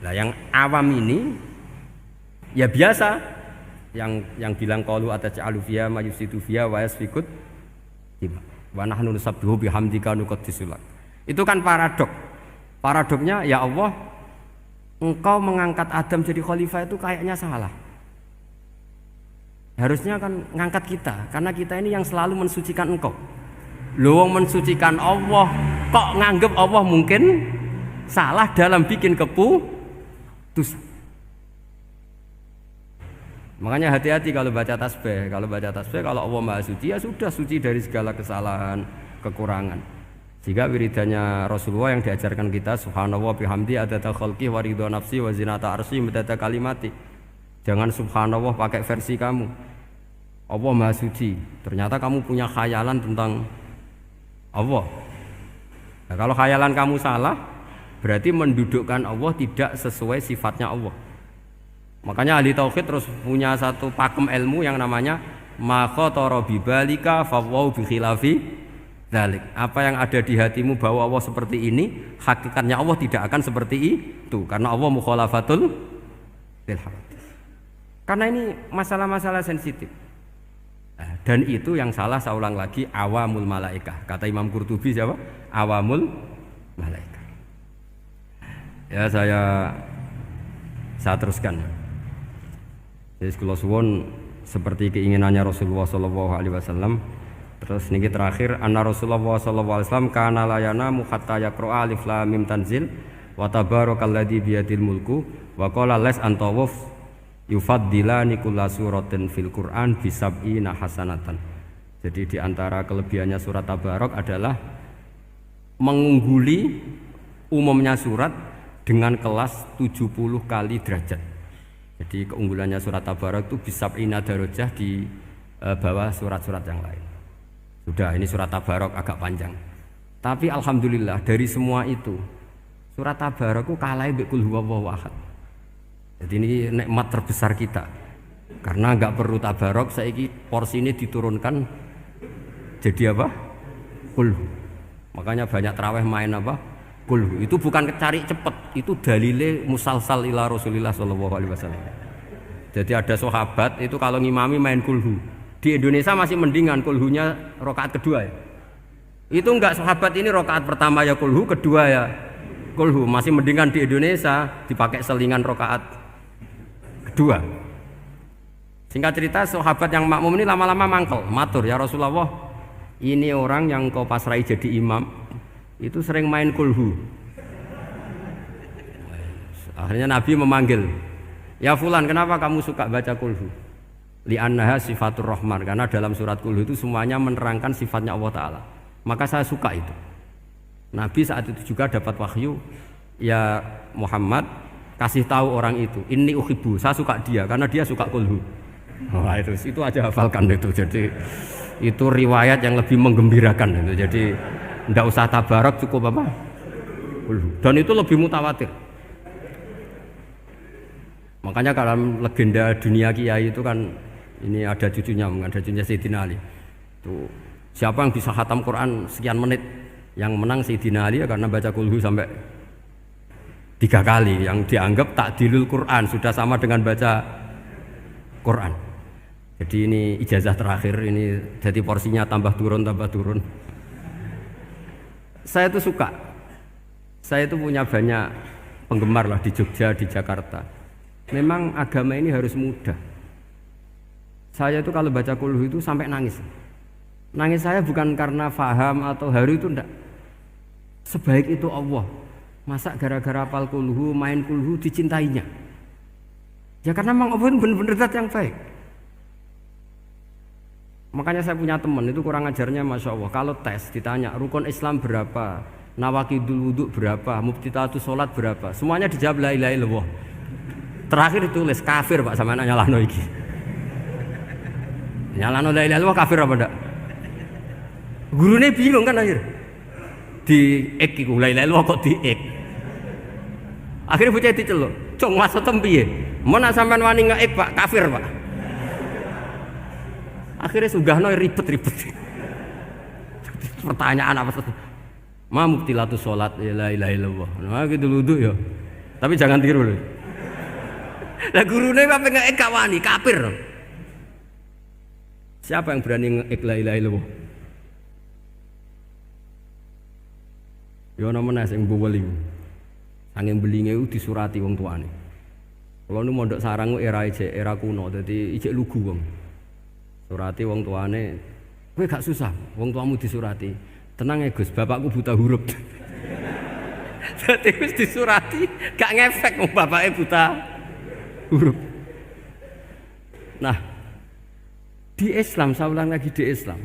Nah, yang awam ini ya biasa, yang bilang qalu ataj'alu fiha ma yufsidu fiha wa yasfikut dima wa nahnu nusabbihu bihamdika nuqaddisu lak. Itu kan paradok. Paradoknya, ya Allah, engkau mengangkat Adam jadi khalifah itu kayaknya salah. Harusnya kan ngangkat kita, karena kita ini yang selalu mensucikan engkau. Loh, mensucikan Allah, kok nganggep Allah mungkin salah dalam bikin keputusan. Makanya hati-hati kalau baca tasbih. Kalau baca tasbih, kalau Allah Maha Suci, ya sudah suci dari segala kesalahan, kekurangan. Jika wiridannya Rasulullah yang diajarkan kita, subhanallah bihamdi adada khalqi wa ridha nafsi wa zinata arsy midada kalimati. Jangan subhanallah pakai versi kamu. Allah Maha Suci. Ternyata kamu punya khayalan tentang Allah. Nah, kalau khayalan kamu salah, berarti mendudukkan Allah tidak sesuai sifatnya Allah. Makanya ahli tauhid terus punya satu pakem ilmu yang namanya ma khatara bi balika fa wa bi khilafi dzalik. Apa yang ada di hatimu bahwa Allah seperti ini, hakikatnya Allah tidak akan seperti itu, karena Allah mukhalafatul lil hawadits. Karena ini masalah-masalah sensitif. Dan itu yang salah, saya ulang lagi, awamul malaikah. Kata Imam Qurtubi siapa? Awamul malaikah. Ya, saya teruskan. Jadi kula suwun seperti keinginannya Rasulullah sallallahu alaihi wasallam. Terus niki terakhir, anna Rasulullah sallallahu alaihi wasallam kana la yanamu hatta yaqra'a alif lam mim tanzil wa tabarakalladzi biyadil mulku wa qala las antawuf yufaddilani kulla suratin fil Qur'an bisab'ina hasanatan. Jadi di antara kelebihannya surat Tabarok adalah mengungguli umumnya surat dengan kelas 70 kali derajat. Jadi keunggulannya surat Tabarok itu bisab'ina darajah di bawah surat-surat yang lain. Sudah, ini surat Tabarok agak panjang. Tapi alhamdulillah dari semua itu surat Tabarok itu kalah mbek Qul huwallahu ahad. Jadi ini nikmat terbesar kita. Karena enggak perlu Tabarok, saiki porsi ini diturunkan jadi apa? Qul. Makanya banyak tarawih main apa? Qul. Itu bukan cari cepet, itu dalile musalsal ila Rasulillah sallallahu alaihi wasallam. Jadi ada sahabat itu kalau ngimami main kulhu. Di Indonesia masih mendingan kulhunya rakaat kedua ya. Itu enggak, sahabat ini rakaat pertama ya kulhu, kedua ya kulhu. Masih mendingan di Indonesia dipakai selingan rakaat kedua. Singkat cerita, sahabat yang makmum ini lama-lama mangkel, matur, ya Rasulullah, ini orang yang kau pasrai jadi imam itu sering main kulhu. Akhirnya Nabi memanggil, ya fulan, kenapa kamu suka baca kulhu? Li'annaha sifatur rahman, karena dalam surat kulhu itu semuanya menerangkan sifatnya Allah Ta'ala. Maka saya suka itu. Nabi saat itu juga dapat wahyu, ya Muhammad, kasih tahu orang itu, inni uhibbu, saya suka dia karena dia suka kulhu. Wah, itu aja hafalkan itu. Jadi itu riwayat yang lebih menggembirakan itu. Jadi ndak usah Tabarok, cukup apa? Kulhu. Dan itu lebih mutawatir. Makanya dalam legenda dunia kiai itu kan ini ada cucunya Sayyidina Ali. Tuh, siapa yang bisa khatam Quran sekian menit, yang menang Sayyidina Ali ya, karena baca kulhu sampai 3 kali, yang dianggap takdilul Quran, sudah sama dengan baca Quran. Jadi ini ijazah terakhir, ini jadi porsinya tambah turun. Saya itu suka. Saya itu punya banyak penggemar lah di Jogja, di Jakarta. Memang agama ini harus mudah. Saya itu kalau baca kulhu itu sampai nangis. Nangis saya bukan karena faham atau haru, itu enggak. Sebaik itu Allah. Masa gara-gara hafal kulhu, main kulhu dicintainya. Ya karena memang Allah itu benar-benar zat yang baik. Makanya saya punya teman itu kurang ajarnya Masya Allah. Kalau tes ditanya rukun Islam berapa, nawakidul wudhu berapa, muftitatus sholat berapa, semuanya dijawab la ilaha illallah. Terakhir ditulis kafir Pak sama anak nyalano iki. Nyalano la ilaha illallah kafir apa enggak? Gurunya bingung kan akhir. Di ek iku la ilaha illallah kok di ek. Akhirnya bocah diceluk, "Cung maksudem piye?" "Mun sampean wani ngeek Pak, kafir Pak." Akhirnya sugahno ribet-ribet. Pertanyaan apa satu? Ma mubtilatus sholat la ilaha illallah. Nah gitu wudu ya. Tapi jangan tiru loh. Lah gurune apa ngeek gak wani, kafir. Siapa yang berani ngeek la ilaha illallah? Ya ana meneh sing mbuweling. Angin belinge itu disurati wong tuane. Kalau nu mondok sarang era kuno, jadi ijek lugu wong. Surati wong tuane, kowe gak susah, wong tuamu disurati. Tenang ya Gus, bapakku buta huruf. Jadi wis disurati, gak ngefek wong bapaknya buta huruf. Nah, di Islam, saya ulang lagi di Islam.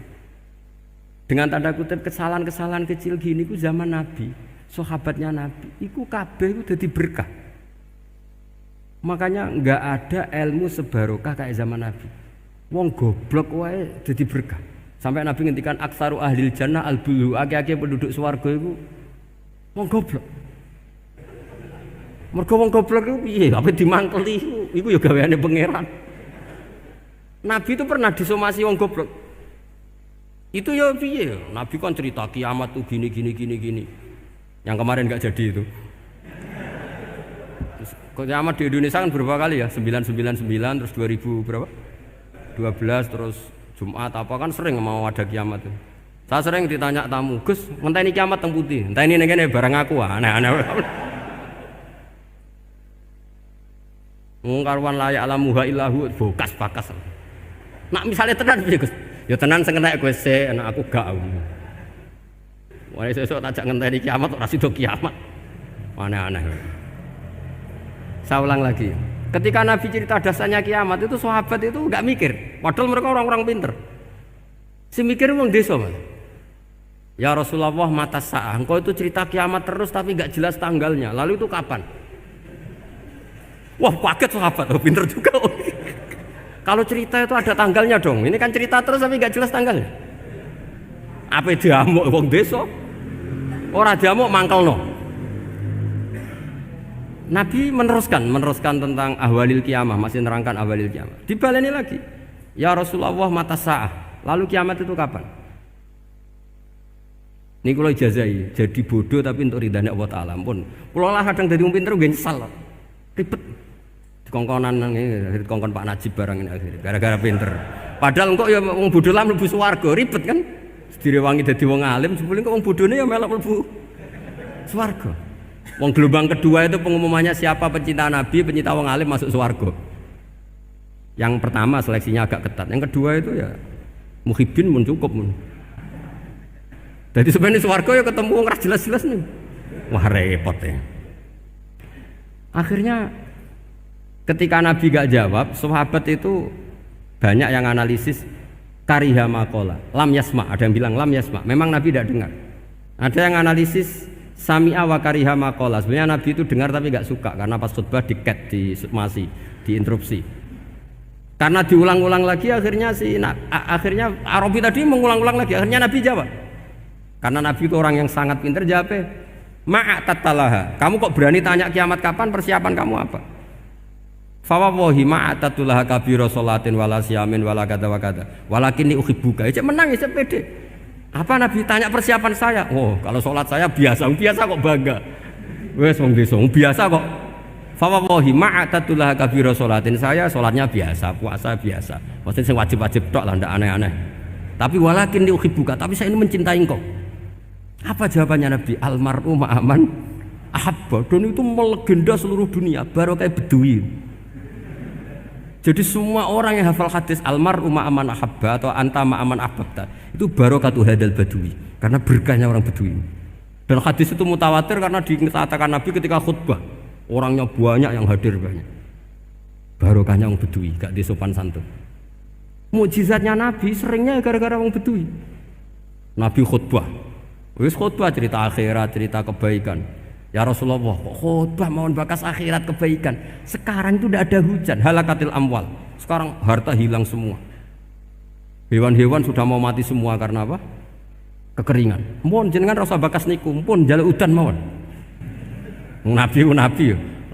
Dengan tanda kutip kesalahan-kesalahan kecil gini ku zaman Nabi. Sahabatnya Nabi, iku kabeh iku dadi berkah. Makanya enggak ada ilmu sebarokah kayak zaman Nabi. Wong goblok wae dadi berkah. Sampai Nabi ngendikan aksaru ahlil jannah al-bulu, akeh-akeh penduduk swarga iku wong goblok. Mergo wong goblok iku piye? Apa dimangkeli iku ya gaweane pangeran. Nabi itu pernah disomasi wong goblok. Itu ya piye? Nabi kan cerita kiamat tuh gini. Yang kemarin nggak jadi itu. Kiamat di Indonesia kan berapa kali ya? 999 terus 2000 berapa? 12 terus Jumat apa kan sering mau ada kiamat itu. Saya sering ditanya tamu, "Gus, ngenteni kiamat teng putih. Enteni ning kene barang aku aneh-aneh." Karuan layak alamuha illahu bokas-bakas. Nak misalnya tenan piye, Gus? Ya tenan sing enek kowe sik, anak aku gak. Wah, sesuk tajak ngenteni kiamat ora sida kiamat. Aneh-aneh. Saya ulang lagi. Ketika Nabi cerita dasarnya kiamat itu sahabat itu enggak mikir. Padahal mereka orang-orang pinter. Si mikir wong desa, Mas. Ya Rasulullah mata sa'ah. Engkau itu cerita kiamat terus tapi enggak jelas tanggalnya. Lalu itu kapan? Wah, kaget sahabat. Oh, pinter juga. Kalau cerita itu ada tanggalnya dong. Ini kan cerita terus tapi enggak jelas tanggalnya. Apa diamuk wong desa? Ora diamuk mangkelno. Nabi meneruskan tentang ahwalil kiamah, masih nerangkan ahwalil kiamah. Dibaleni lagi. Ya Rasulullah mata sa'ah. Lalu kiamat itu kapan? Ini kalau ijazai, jadi bodoh tapi untuk ridhanya Allah Ta'ala pun. Kalau lah kadang jadi pinter gue nyesal. Ribet. Dikongkonan dikongkon Pak Najib barang ini akhirnya gara-gara pinter. Padahal kok ya wong bodoh lah mlebu swarga, ribet kan? Direwangi dadi wong alim, jebule kok wong bodhone ya melok mlebu swarga. Wong gelombang kedua itu pengumumannya siapa pencinta Nabi, pencinta wong alim masuk swarga. Yang pertama seleksinya agak ketat, yang kedua itu ya muhibbin mun cukup mun. Jadi sebenarnya swarga ya ketemu wong ra jelas-jelas nih. Wah repot ya. Akhirnya ketika Nabi gak jawab, sahabat itu banyak yang analisis kariha maqala, lam yasma, ada yang bilang lam yasma, memang Nabi tidak dengar. Ada yang analisis sami'a wa kariha maqala, sebenarnya Nabi itu dengar tapi gak suka karena pas khutbah di-cut, diinterupsi. Karena diulang-ulang lagi akhirnya akhirnya Arabi tadi mengulang-ulang lagi, akhirnya Nabi jawab. Karena Nabi itu orang yang sangat pintar, jawabnya ma'atatalaha. Kamu kok berani tanya kiamat kapan, persiapan kamu apa? Fawawahi ma'atatulaha kabira sholatin wala siyamin wala kata wa kata walakin uhibbuka. Cek menang ya, cek pede. Apa Nabi tanya persiapan saya? Oh, kalau sholat saya biasa kok bangga. Wes wong desa biasa kok. Fawawahi ma'atatulaha kabira sholatin, saya sholatnya biasa, puasa biasa. Maksudnya sing wajib-wajib tok lah, ndak aneh-aneh. Tapi walakin uhibbuka, tapi saya ini mencintai engkau. Apa jawabannya Nabi? Almar'u ma'aman ahabba. Dan itu melegenda seluruh dunia, baru kayak Bedui. Jadi semua orang yang hafal hadis almar'u ma'aman ahabba atau anta ma'aman ahbabta itu barokatu hadal badui, karena berkahnya orang Bedui. Dan hadis itu mutawatir karena dikatakan Nabi ketika khutbah, orangnya banyak yang hadir banyak. Barokahnya wong Bedui, gak di sopan santun. Mukjizatnya Nabi seringnya gara-gara wong Bedui. Nabi khutbah. Wis khutbah cerita akhirat, cerita kebaikan. Ya Rasulullah, kok khutbah mohon bakas akhirat kebaikan. Sekarang itu tidak ada hujan, halakatil amwal. Sekarang harta hilang semua. Hewan-hewan sudah mau mati semua karena apa? Kekeringan. Mohon jenengan rasa bakas niku, pun jaluk udan mawon. Nabi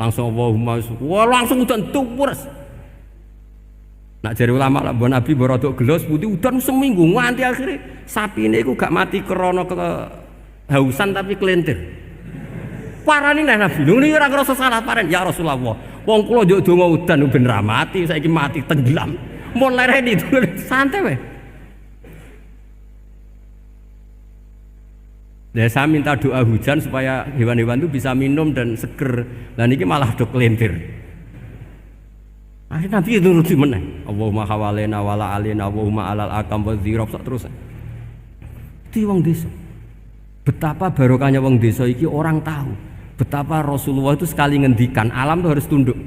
langsung Allahumma wah langsung udan tuwres. Nak jare ulama lah mbok Nabi borodok gelos putih udan seminggu nganti akhirnya sapine iku gak mati krana kehausan tapi kelentir. Parani nek Nabi lho niki ora ngrasa salah paren ya Rasulullah. Wong kula njuk donga udan ben ra mati saiki mati tenggelam. Mun lereni santai wae. Ya, saya minta doa hujan supaya hewan-hewan itu bisa minum dan seger. Nah ini malah do kelentir. Akhirnya Nabi itu nuruti meneh. Allahumma hawalena wala alina Allahumma alal akam wa dzirab terus. Itu wong desa. Betapa barokahnya wong desa iki orang tahu. Betapa Rasulullah itu sekali ngendikan alam itu harus tunduk.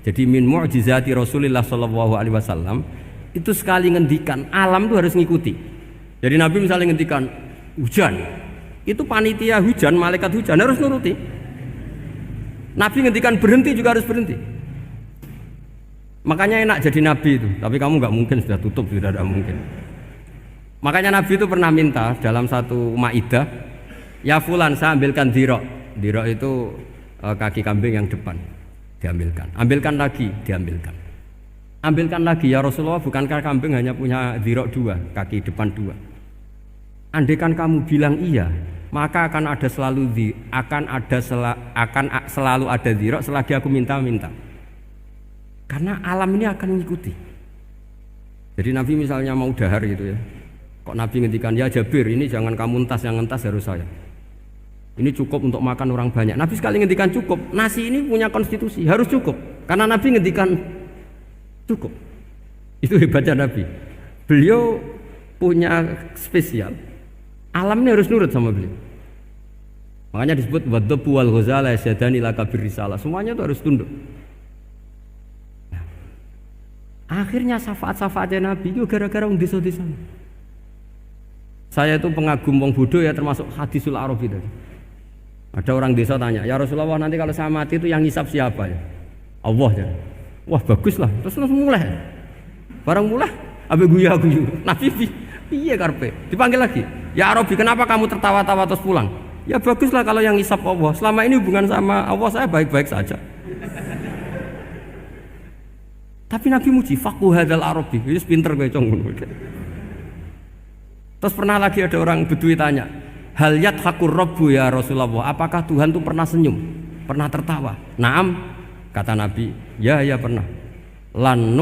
Jadi min mu'jizati Rasulullah sallallahu alaihi wasallam itu sekali ngendikan alam itu harus ngikuti. Jadi Nabi misalnya ngendikan hujan itu panitia hujan, malaikat hujan harus nuruti. Nabi ngendikan berhenti juga harus berhenti. Makanya enak jadi nabi itu, tapi kamu nggak mungkin sudah tutup, sudah tidak mungkin. Makanya Nabi itu pernah minta dalam satu maidah, ya fulan saya ambilkan dirok. Dirok itu kaki kambing yang depan, diambilkan. Ambilkan lagi, diambilkan. Ambilkan lagi ya Rasulullah, bukankah kambing hanya punya dirok dua, kaki depan dua? Andaikan kamu bilang iya, maka akan selalu ada dzirok selagi aku minta-minta. Karena alam ini akan mengikuti. Jadi Nabi misalnya mau dahar gitu ya. Kok Nabi ngendikan ya Jabir ini jangan kamu entas, yang entas harus saya. Ini cukup untuk makan orang banyak. Nabi sekali ngendikan cukup. Nasi ini punya konstitusi, harus cukup. Karena Nabi ngendikan cukup. Itu hebatnya Nabi. Beliau punya spesial. Alam ini harus nurut sama beliau. Makanya disebut wadhabu wal ghazala yasyadani laka birrisalah. Semuanya itu harus tunduk. Nah, akhirnya syafaat-syafaatnya Nabi itu gara-gara wong desa-desa. Saya itu pengagum wong bodoh ya, termasuk hadisul Arabi tadi. Ada orang desa tanya, "Ya Rasulullah, nanti kalau saya mati itu yang ngisap siapa ya?" Allah ya. Wah, baguslah. Terus mulai. Barang mulai abe guyu-guyu. Nabi piye karepe? Dipanggil lagi. Ya Arabi, kenapa kamu tertawa-tawa terus pulang? Ya baguslah kalau yang ngisap Allah. Selama ini hubungan sama Allah saya baik-baik saja. Tapi Nabi muji faqhu hadzal Arabi. Wis pinter kowe cong ngono. Terus pernah lagi ada orang Bedui tanya, "Hal yadhakur rabbu ya Rasulullah? Apakah Tuhan itu pernah senyum? Pernah tertawa?" "Na'am," kata Nabi. Ya pernah. Lan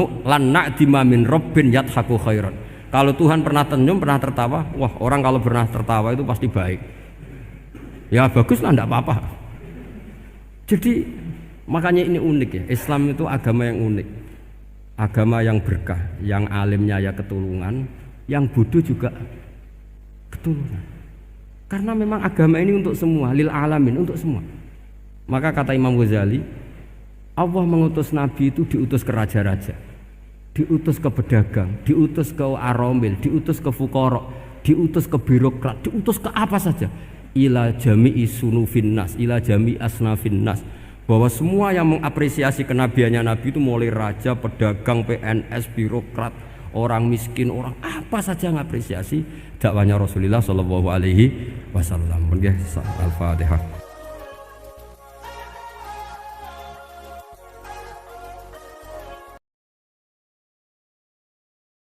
na'dima min rabbin yadhaku khairan. Kalau Tuhan pernah senyum, pernah tertawa, wah orang kalau pernah tertawa itu pasti baik. Ya baguslah, enggak apa-apa. Jadi makanya ini unik ya. Islam itu agama yang unik. Agama yang berkah, yang alimnya ya ketulungan, yang bodoh juga ketulungan. Karena memang agama ini untuk semua, lil alamin, untuk semua. Maka kata Imam Ghazali, Allah mengutus Nabi itu diutus ke raja-raja, diutus ke pedagang, diutus ke aromil, diutus ke fuqara, diutus ke birokrat, diutus ke apa saja. Ila jami'i sunufin nas, ila jami'i asnafin nas. Bahwa semua yang mengapresiasi kenabiannya Nabi itu mulai raja, pedagang, PNS, birokrat, orang miskin, orang apa saja mengapresiasi dakwahnya Rasulullah sallallahu alaihi wasallam. Al-Fatihah.